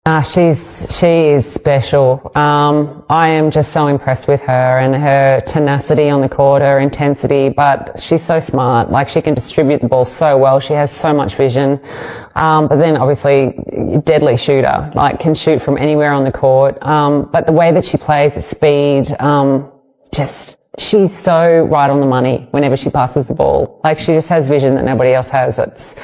She is special. I am just so impressed with her and her tenacity on the court, her intensity, but she's so smart. Like, she can distribute the ball so well. She has so much vision. But then obviously deadly shooter, like can shoot from anywhere on the court. But the way that she plays, the speed, she's so right on the money whenever she passes the ball. Like, she just has vision that nobody else has.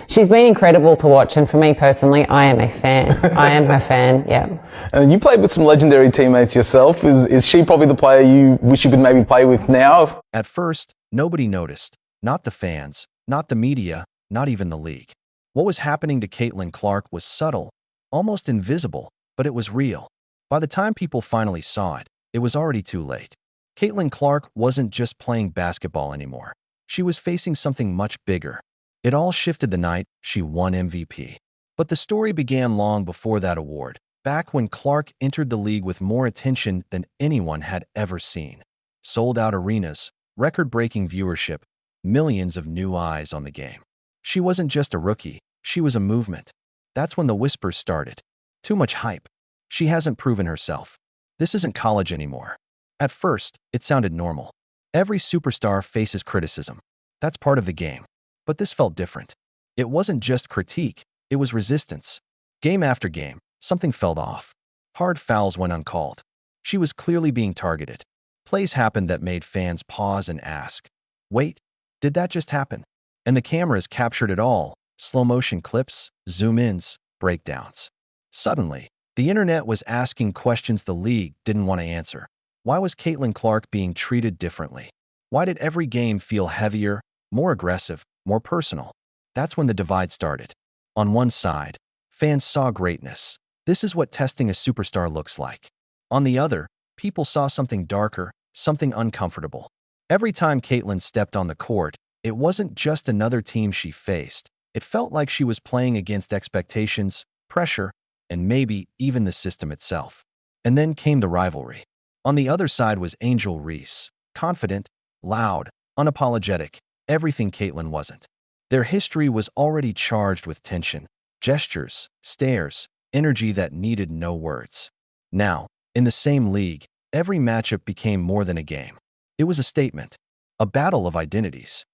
She's been incredible to watch, and for me personally, I am a fan. I am her fan, yeah. And you played with some legendary teammates yourself. Is she probably the player you wish you could maybe play with now? At first, nobody noticed. Not the fans, not the media, not even the league. What was happening to Caitlin Clark was subtle, almost invisible, but it was real. By the time people finally saw it, it was already too late. Caitlin Clark wasn't just playing basketball anymore. She was facing something much bigger. It all shifted the night she won MVP. But the story began long before that award, back when Clark entered the league with more attention than anyone had ever seen. Sold-out arenas, record-breaking viewership, millions of new eyes on the game. She wasn't just a rookie, she was a movement. That's when the whispers started. Too much hype. She hasn't proven herself. This isn't college anymore. At first, it sounded normal. Every superstar faces criticism. That's part of the game. But this felt different. It wasn't just critique, it was resistance. Game after game, something felt off. Hard fouls went uncalled. She was clearly being targeted. Plays happened that made fans pause and ask, wait, did that just happen? And the cameras captured it all, slow-motion clips, zoom-ins, breakdowns. Suddenly, the internet was asking questions the league didn't want to answer. Why was Caitlin Clark being treated differently? Why did every game feel heavier, more aggressive, more personal? That's when the divide started. On one side, fans saw greatness. This is what testing a superstar looks like. On the other, people saw something darker, something uncomfortable. Every time Caitlin stepped on the court, it wasn't just another team she faced. It felt like she was playing against expectations, pressure, and maybe even the system itself. And then came the rivalry. On the other side was Angel Reese, confident, loud, unapologetic, everything Caitlin wasn't. Their history was already charged with tension, gestures, stares, energy that needed no words. Now, in the same league, every matchup became more than a game. It was a statement, a battle of identities.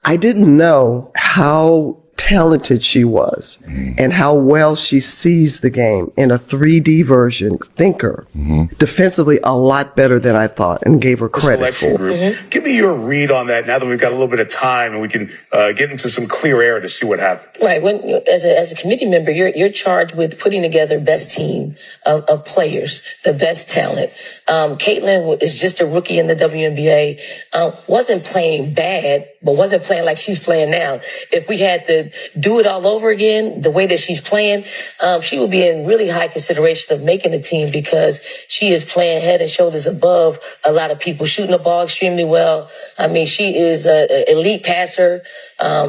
I didn't know how talented she was and how well she sees the game in a 3D version, thinker, defensively a lot better than I thought and gave her credit for. Give me your read on that now that we've got a little bit of time and we can get into some clear air to see what happened. Right. When, as a committee member, you're charged with putting together best team of players, the best talent. Caitlin is just a rookie in the WNBA, wasn't playing bad, but wasn't playing like she's playing now. If we had to do it all over again, the way that she's playing, she would be in really high consideration of making the team because she is playing head and shoulders above a lot of people, shooting the ball extremely well. I mean, she is an elite passer.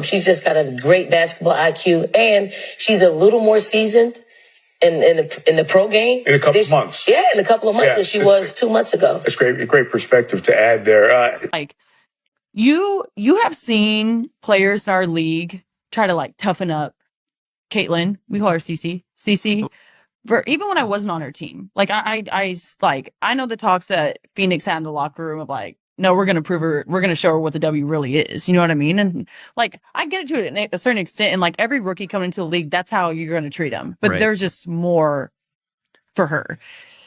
She's just got a great basketball IQ, and she's a little more seasoned in the pro game. In a couple of months. Yeah, in a couple of months than she was 2 months ago. That's great. Great perspective to add there. Like, you have seen players in our league try to like toughen up Caitlin. We call her CC. CC. For even when I wasn't on her team, like I know the talks that Phoenix had in the locker room of like, no, we're gonna prove her, we're gonna show her what the W really is. You know what I mean? And like, I get it to a certain extent. And like every rookie coming into the league, that's how you're gonna treat them. But there's just more for her.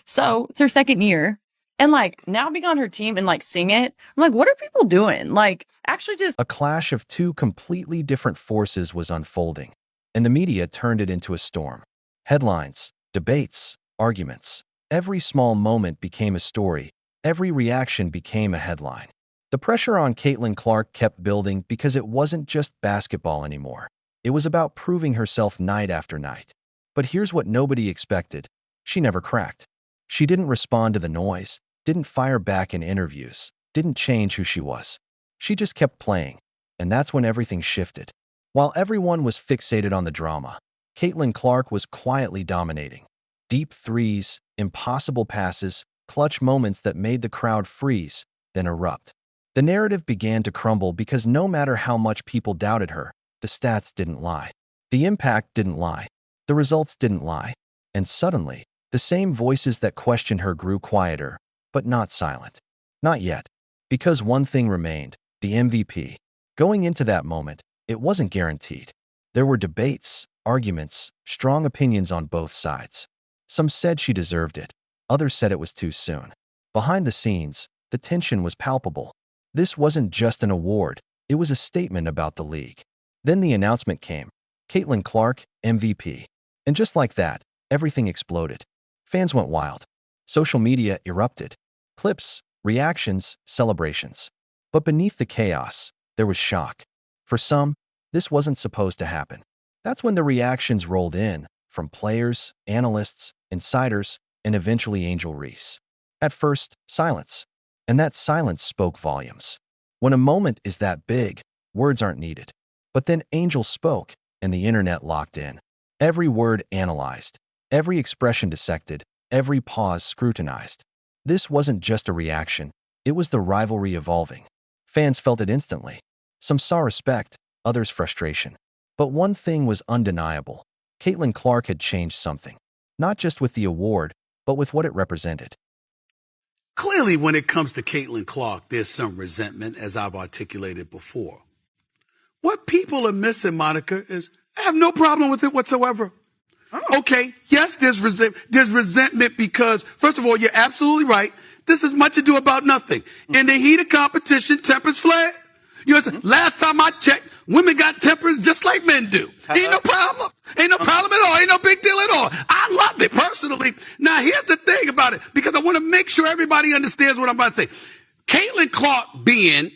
So it's her second year. And like now being on her team and like seeing it, I'm like, what are people doing? Like actually just A clash of two completely different forces was unfolding, and the media turned it into a storm. Headlines, debates, arguments. Every small moment became a story. Every reaction became a headline. The pressure on Caitlin Clark kept building because it wasn't just basketball anymore. It was about proving herself night after night. But here's what nobody expected. She never cracked. She didn't respond to the noise, didn't fire back in interviews, didn't change who she was. She just kept playing, and that's when everything shifted. While everyone was fixated on the drama, Caitlin Clark was quietly dominating. Deep threes, impossible passes, clutch moments that made the crowd freeze, then erupt. The narrative began to crumble because no matter how much people doubted her, the stats didn't lie. The impact didn't lie. The results didn't lie. And suddenly, the same voices that questioned her grew quieter, but not silent. Not yet. Because one thing remained, the MVP. Going into that moment, it wasn't guaranteed. There were debates, arguments, strong opinions on both sides. Some said she deserved it. Others said it was too soon. Behind the scenes, the tension was palpable. This wasn't just an award, it was a statement about the league. Then the announcement came. Caitlin Clark, MVP. And just like that, everything exploded. Fans went wild. Social media erupted. Clips, reactions, celebrations. But beneath the chaos, there was shock. For some, this wasn't supposed to happen. That's when the reactions rolled in, from players, analysts, insiders, and eventually Angel Reese. At first, silence. And that silence spoke volumes. When a moment is that big, words aren't needed. But then Angel spoke, and the internet locked in. Every word analyzed, every expression dissected, every pause scrutinized. This wasn't just a reaction, it was the rivalry evolving. Fans felt it instantly. Some saw respect, others frustration. But one thing was undeniable. Caitlin Clark had changed something. Not just with the award, but with what it represented. Clearly, when it comes to Caitlin Clark, there's some resentment, as I've articulated before. What people are missing, Monica, is I have no problem with it whatsoever. Okay, yes, there's resentment because, first of all, you're absolutely right. This is much ado about nothing. In the heat of competition, tempers flare. You know, last time I checked, women got tempers just like men do. Ain't no problem. Ain't no problem at all. Ain't no big deal at all. I love it personally. Now, here's the thing about it, because I want to make sure everybody understands what I'm about to say. Caitlin Clark being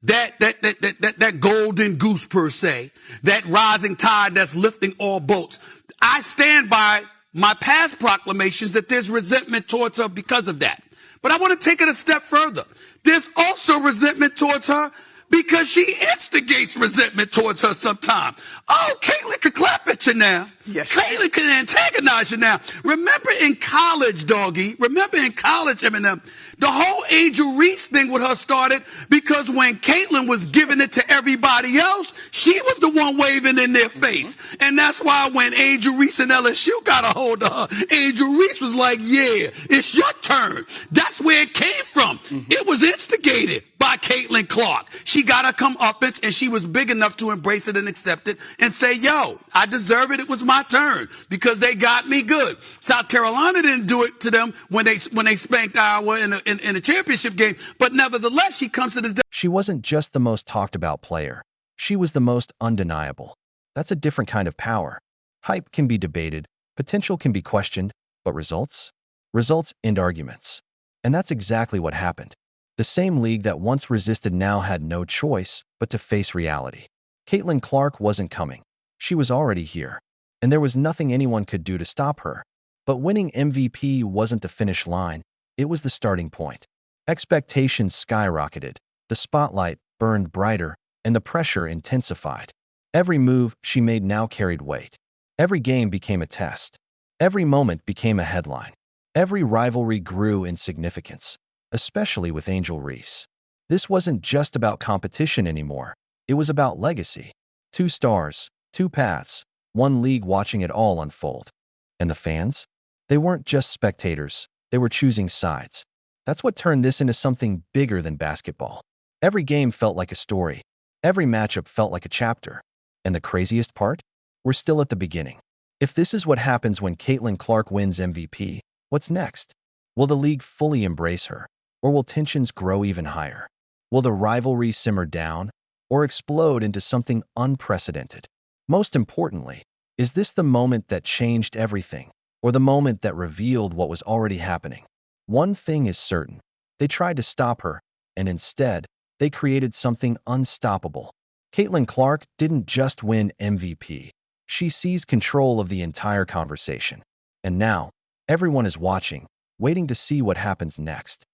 that golden goose per se, that rising tide that's lifting all boats. I stand by my past proclamations that there's resentment towards her because of that. But I want to take it a step further. There's also resentment towards her because she instigates resentment towards her sometimes. Oh, Caitlin could clap at you now. Yes. Caitlin can antagonize you now. Remember in college, doggy, Eminem, the whole Angel Reese thing with her started because when Caitlin was giving it to everybody else, she was the one waving in their face. And that's why when Angel Reese and LSU got a hold of her, Angel Reese was like, yeah, it's your turn. That's where it came from. It was instigated by Caitlin Clark. She got her comeuppance and she was big enough to embrace it and accept it and say, yo, I deserve it. It was my turn because they got me good. South Carolina didn't do it to them when they spanked Iowa in the championship game. But nevertheless, she comes to the... She wasn't just the most talked about player. She was the most undeniable. That's a different kind of power. Hype can be debated, potential can be questioned, but results? Results end arguments. And that's exactly what happened. The same league that once resisted now had no choice but to face reality. Caitlin Clark wasn't coming. She was already here. And there was nothing anyone could do to stop her. But winning MVP wasn't the finish line. It was the starting point. Expectations skyrocketed. The spotlight burned brighter, and the pressure intensified. Every move she made now carried weight. Every game became a test. Every moment became a headline. Every rivalry grew in significance, especially with Angel Reese. This wasn't just about competition anymore. It was about legacy. 2 stars, 2 paths, 1 league watching it all unfold. And the fans? They weren't just spectators. They were choosing sides. That's what turned this into something bigger than basketball. Every game felt like a story. Every matchup felt like a chapter. And the craziest part? We're still at the beginning. If this is what happens when Caitlin Clark wins MVP, what's next? Will the league fully embrace her? Or will tensions grow even higher? Will the rivalry simmer down? Or explode into something unprecedented? Most importantly, is this the moment that changed everything? Or the moment that revealed what was already happening? One thing is certain. They tried to stop her, and instead, they created something unstoppable. Caitlin Clark didn't just win MVP. She seized control of the entire conversation. And now, everyone is watching, waiting to see what happens next.